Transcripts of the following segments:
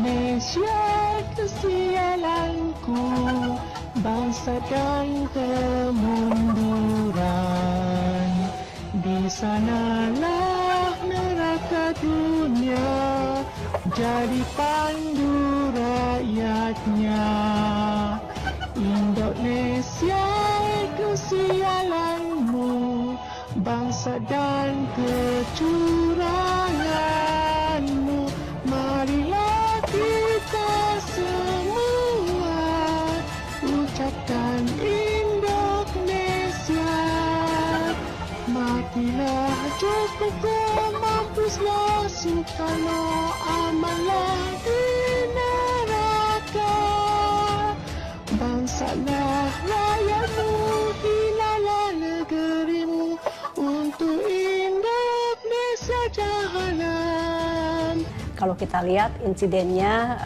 Indonesia kesialanku, bangsa dan kemunduran. Di sanalah neraka dunia, jadi pandu rakyatnya. Indonesia kesialanmu, bangsa dan kecuranganmu. Marilah kita semua ucapkan Indonesia. Matilah Joko, mampuslah Soekarno, amanlah di neraka. Bangsalah rakyatmu, hinalah negerimu, untuk Indonesia jalan. Kalau kita lihat insidennya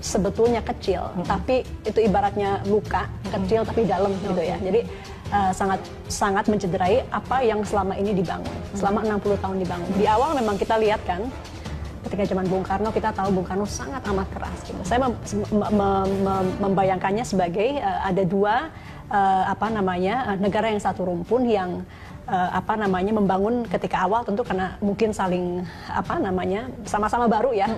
sebetulnya kecil, tapi itu ibaratnya luka kecil tapi dalam gitu ya. Jadi sangat mencederai apa yang selama ini dibangun, selama 60 tahun dibangun. Di awal memang kita lihat kan, ketika zaman Bung Karno kita tahu Bung Karno sangat amat keras. Gitu. Saya membayangkannya sebagai ada dua negara yang satu rumpun yang membangun ketika awal, tentu karena mungkin saling sama-sama baru ya,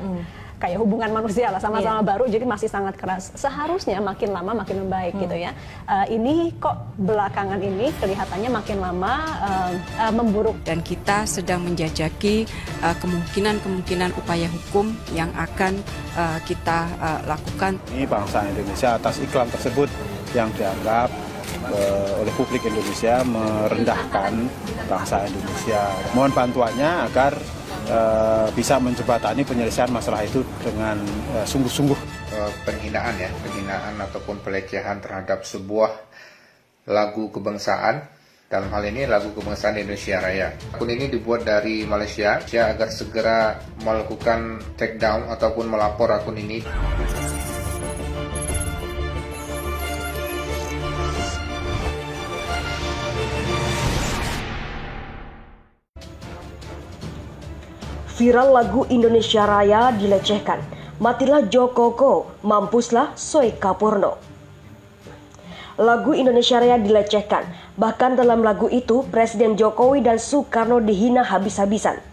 kayak hubungan manusia lah, sama-sama baru, jadi masih sangat keras. Seharusnya makin lama makin membaik gitu ya. Ini kok belakangan ini kelihatannya makin lama memburuk. Dan kita sedang menjajaki kemungkinan upaya hukum yang akan kita lakukan. Ini bangsa Indonesia atas iklan tersebut yang dianggap oleh publik Indonesia merendahkan bangsa Indonesia. Mohon bantuannya agar bisa menjembatani penyelesaian masalah itu dengan sungguh-sungguh. Penghinaan ataupun pelecehan terhadap sebuah lagu kebangsaan, dalam hal ini lagu kebangsaan Indonesia Raya. Akun ini dibuat dari Malaysia agar segera melakukan take down ataupun melapor akun ini. Viral lagu Indonesia Raya dilecehkan. Matilah Joko, mampuslah Soekarno. Lagu Indonesia Raya dilecehkan. Bahkan dalam lagu itu, Presiden Jokowi dan Soekarno dihina habis-habisan.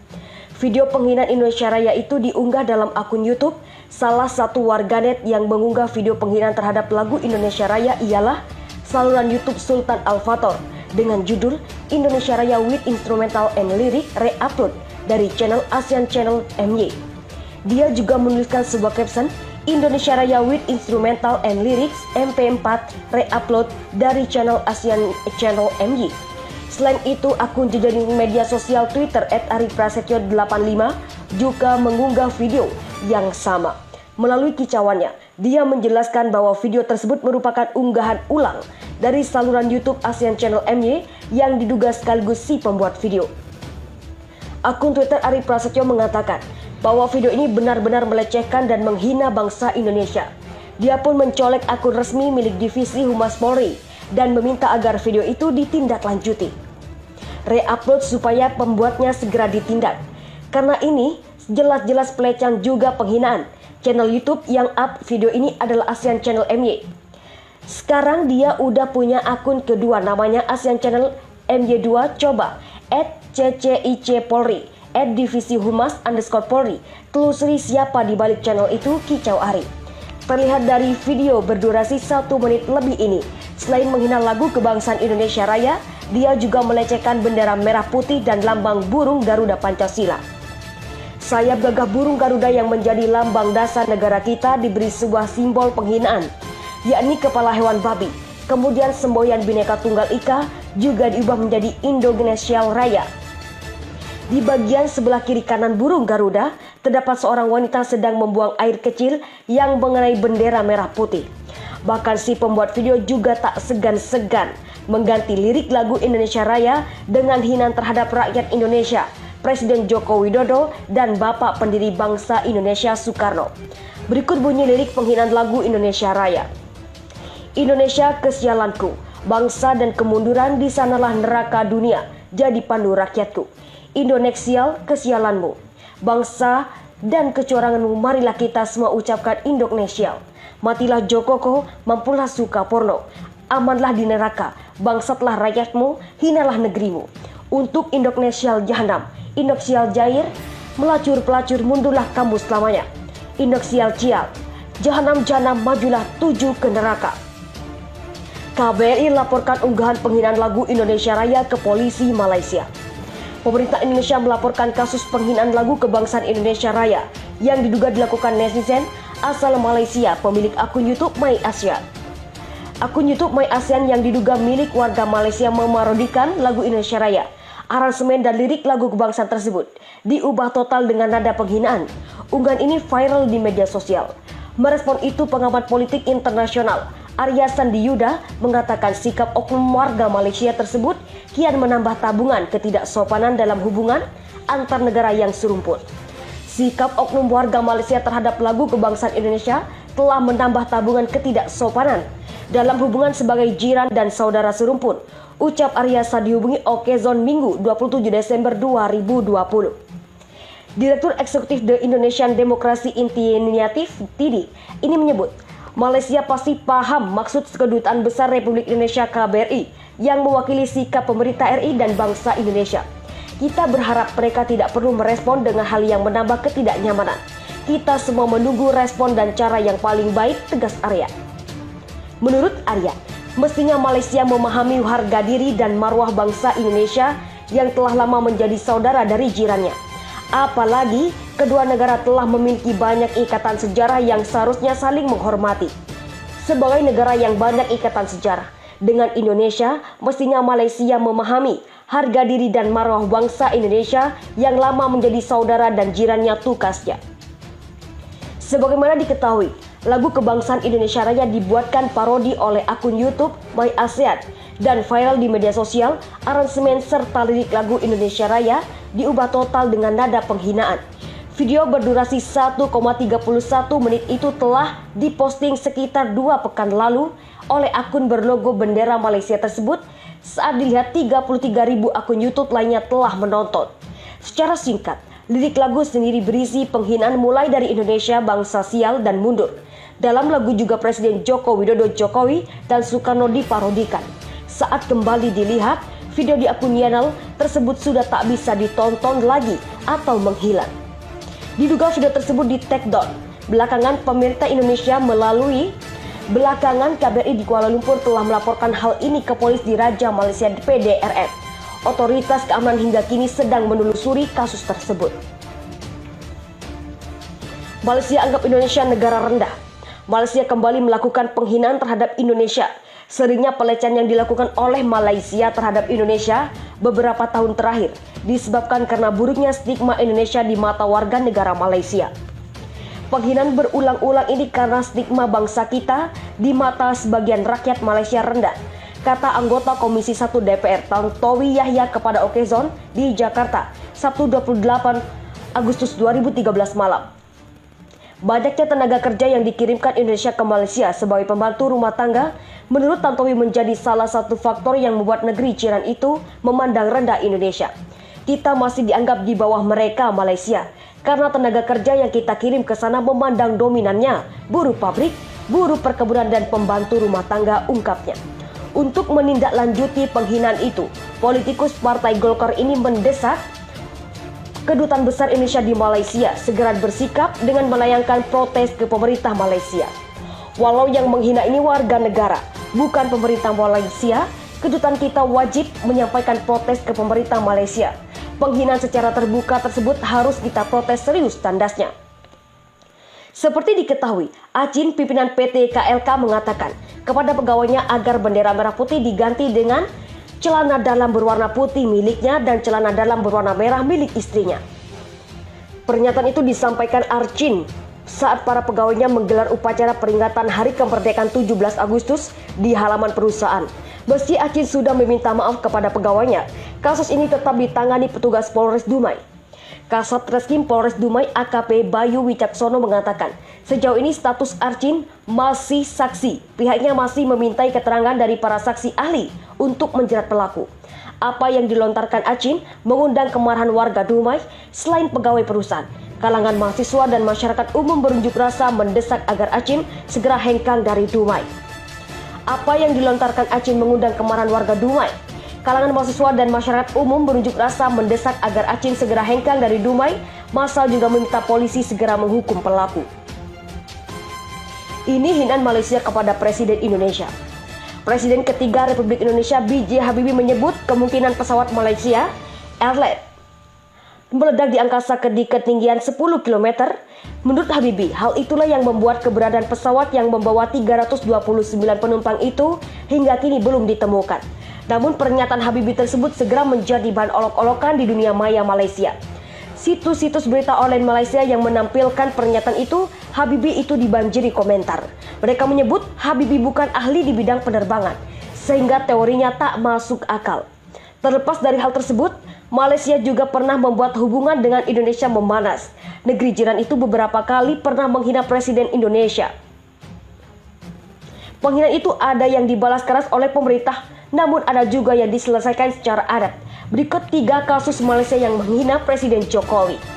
Video penghinaan Indonesia Raya itu diunggah dalam akun YouTube. Salah satu warganet yang mengunggah video penghinaan terhadap lagu Indonesia Raya ialah saluran YouTube Sultan Al-Fator dengan judul Indonesia Raya with Instrumental and Lyric Re-upload dari channel ASEAN Channel MY. Dia juga menuliskan sebuah caption, Indonesia Raya with Instrumental and Lyrics MP4 re-upload dari channel ASEAN Channel MY. Selain itu, akun jejaring media sosial Twitter @ariprasetyo85 juga mengunggah video yang sama. Melalui kicauannya, dia menjelaskan bahwa video tersebut merupakan unggahan ulang dari saluran YouTube ASEAN Channel MY yang diduga sekaligus si pembuat video. Akun Twitter Ari Prasetyo mengatakan bahwa video ini benar-benar melecehkan dan menghina bangsa Indonesia. Dia pun mencolek akun resmi milik Divisi Humas Polri dan meminta agar video itu ditindaklanjuti. Re-upload supaya pembuatnya segera ditindak. Karena ini jelas-jelas pelecehan juga penghinaan. Channel YouTube yang up video ini adalah ASEAN Channel MY. Sekarang dia udah punya akun kedua namanya ASEAN Channel MY2. Coba @CCIC Polri, @Divisi Humas _Polri. Telusuri siapa di balik channel itu, kicau Ari. Terlihat dari video berdurasi 1 menit lebih ini, selain menghina lagu kebangsaan Indonesia Raya, dia juga melecehkan bendera merah putih dan lambang burung Garuda Pancasila. Sayap gagah burung Garuda yang menjadi lambang dasar negara kita diberi sebuah simbol penghinaan, yakni kepala hewan babi. Kemudian semboyan Bhinneka Tunggal Ika juga diubah menjadi Indonesia Raya. Di bagian sebelah kiri kanan burung Garuda, terdapat seorang wanita sedang membuang air kecil yang mengenai bendera merah putih. Bahkan si pembuat video juga tak segan-segan mengganti lirik lagu Indonesia Raya dengan hinaan terhadap rakyat Indonesia, Presiden Joko Widodo, dan Bapak pendiri bangsa Indonesia Soekarno. Berikut bunyi lirik penghinaan lagu Indonesia Raya. Indonesia kesialanku, bangsa dan kemunduran di sanalah neraka dunia, jadi pandu rakyatku. Indonesia kesialanmu, bangsa dan kecuranganmu, marilah kita semua ucapkan Indonesia. Matilah Jokoko, mampulah Sukaporno. Amanlah di neraka, bangsatlah rakyatmu, hinalah negerimu. Untuk Indonesia Jahanam, Indonesia Jair, melacur pelacur mundurlah kamu selamanya. Indonesia Cial, Jahanam majulah tuju ke neraka. KBRI laporkan unggahan penghinaan lagu Indonesia Raya ke polisi Malaysia. Pemerintah Indonesia melaporkan kasus penghinaan lagu kebangsaan Indonesia Raya yang diduga dilakukan netizen asal Malaysia pemilik akun YouTube My ASEAN. Akun YouTube My ASEAN yang diduga milik warga Malaysia memarodikan lagu Indonesia Raya. Aransemen dan lirik lagu kebangsaan tersebut diubah total dengan nada penghinaan. Unggahan ini viral di media sosial. Merespon itu, pengamat politik internasional Arya Sandi Yuda mengatakan sikap oknum warga Malaysia tersebut kian menambah tabungan ketidaksopanan dalam hubungan antar negara yang serumpun. Sikap oknum warga Malaysia terhadap lagu kebangsaan Indonesia telah menambah tabungan ketidaksopanan dalam hubungan sebagai jiran dan saudara serumpun, ucap Arya saat dihubungi Okezon Minggu 27 Desember 2020. Direktur Eksekutif The Indonesian Democracy Initiative (TIDI) ini menyebut Malaysia pasti paham maksud Kedutaan Besar Republik Indonesia KBRI yang mewakili sikap pemerintah RI dan bangsa Indonesia. Kita berharap mereka tidak perlu merespon dengan hal yang menambah ketidaknyamanan. Kita semua menunggu respon dan cara yang paling baik, tegas Arya. Menurut Arya, mestinya Malaysia memahami harga diri dan marwah bangsa Indonesia yang telah lama menjadi saudara dari jirannya. Apalagi kedua negara telah memiliki banyak ikatan sejarah yang seharusnya saling menghormati. Sebagai negara yang banyak ikatan sejarah dengan Indonesia, mestinya Malaysia memahami harga diri dan marwah bangsa Indonesia yang lama menjadi saudara dan jirannya, tukasnya. Sebagaimana diketahui, lagu kebangsaan Indonesia Raya dibuatkan parodi oleh akun YouTube My ASEAN dan viral di media sosial. Aransemen serta lirik lagu Indonesia Raya diubah total dengan nada penghinaan. Video berdurasi 1,31 menit itu telah diposting sekitar 2 pekan lalu oleh akun berlogo bendera Malaysia tersebut. Saat dilihat 33.000 akun YouTube lainnya telah menonton. Secara singkat, lirik lagu sendiri berisi penghinaan mulai dari Indonesia, bangsa sial dan mundur. Dalam lagu juga Presiden Joko Widodo Jokowi dan Soekarno diparodikan. Saat kembali dilihat, video di akun Yanal tersebut sudah tak bisa ditonton lagi atau menghilang. Diduga video tersebut di take down. Belakangan KBRI di Kuala Lumpur telah melaporkan hal ini ke polis di Raja Malaysia PDRM. Otoritas keamanan hingga kini sedang menelusuri kasus tersebut. Malaysia anggap Indonesia negara rendah. Malaysia kembali melakukan penghinaan terhadap Indonesia. Seringnya pelecehan yang dilakukan oleh Malaysia terhadap Indonesia beberapa tahun terakhir disebabkan karena buruknya stigma Indonesia di mata warga negara Malaysia. Penghinaan berulang-ulang ini karena stigma bangsa kita di mata sebagian rakyat Malaysia rendah, kata anggota Komisi 1 DPR Tantowi Yahya kepada Okezon di Jakarta, Sabtu 28 Agustus 2013 malam. Banyaknya tenaga kerja yang dikirimkan Indonesia ke Malaysia sebagai pembantu rumah tangga, menurut Tantowi menjadi salah satu faktor yang membuat negeri jiran itu memandang rendah Indonesia. Kita masih dianggap di bawah mereka Malaysia, karena tenaga kerja yang kita kirim ke sana memandang dominannya buruh pabrik, buruh perkebunan dan pembantu rumah tangga, ungkapnya. Untuk menindaklanjuti penghinaan itu, politikus Partai Golkar ini mendesak Kedutaan Besar Indonesia di Malaysia segera bersikap dengan melayangkan protes ke pemerintah Malaysia. Walau yang menghina ini warga negara, bukan pemerintah Malaysia, kedutaan kita wajib menyampaikan protes ke pemerintah Malaysia. Penghinaan secara terbuka tersebut harus kita protes serius, tandasnya. Seperti diketahui, Acin, pimpinan PT KLK mengatakan kepada pegawainya agar bendera merah putih diganti dengan celana dalam berwarna putih miliknya dan celana dalam berwarna merah milik istrinya. Pernyataan itu disampaikan Acin saat para pegawainya menggelar upacara peringatan Hari Kemerdekaan 17 Agustus di halaman perusahaan. Meski Acin sudah meminta maaf kepada pegawainya, kasus ini tetap ditangani petugas Polres Dumai. Kasat Reskrim Polres Dumai AKP Bayu Wicaksono mengatakan, sejauh ini status Acin masih saksi. Pihaknya masih memintai keterangan dari para saksi ahli untuk menjerat pelaku. Apa yang dilontarkan Acin mengundang kemarahan warga Dumai selain pegawai perusahaan. Kalangan mahasiswa dan masyarakat umum berunjuk rasa mendesak agar Acin segera hengkang dari Dumai. Apa yang dilontarkan Acin mengundang kemarahan warga Dumai. Kalangan mahasiswa dan masyarakat umum berunjuk rasa mendesak agar Acin segera hengkang dari Dumai. Massa juga meminta polisi segera menghukum pelaku. Ini hinaan Malaysia kepada Presiden Indonesia. Presiden ketiga Republik Indonesia B.J. Habibie menyebut kemungkinan pesawat Malaysia Airlines meledak di angkasa di ketinggian 10 km. Menurut Habibie, hal itulah yang membuat keberadaan pesawat yang membawa 329 penumpang itu hingga kini belum ditemukan. Namun pernyataan Habibie tersebut segera menjadi bahan olok-olokan di dunia maya Malaysia. Situs-situs berita online Malaysia yang menampilkan pernyataan itu, Habibie itu dibanjiri komentar. Mereka menyebut Habibie bukan ahli di bidang penerbangan, sehingga teorinya tak masuk akal. Terlepas dari hal tersebut, Malaysia juga pernah membuat hubungan dengan Indonesia memanas. Negeri jiran itu beberapa kali pernah menghina Presiden Indonesia. Penghinaan itu ada yang dibalas keras oleh pemerintah, namun ada juga yang diselesaikan secara adat. Berikut 3 kasus Malaysia yang menghina Presiden Jokowi.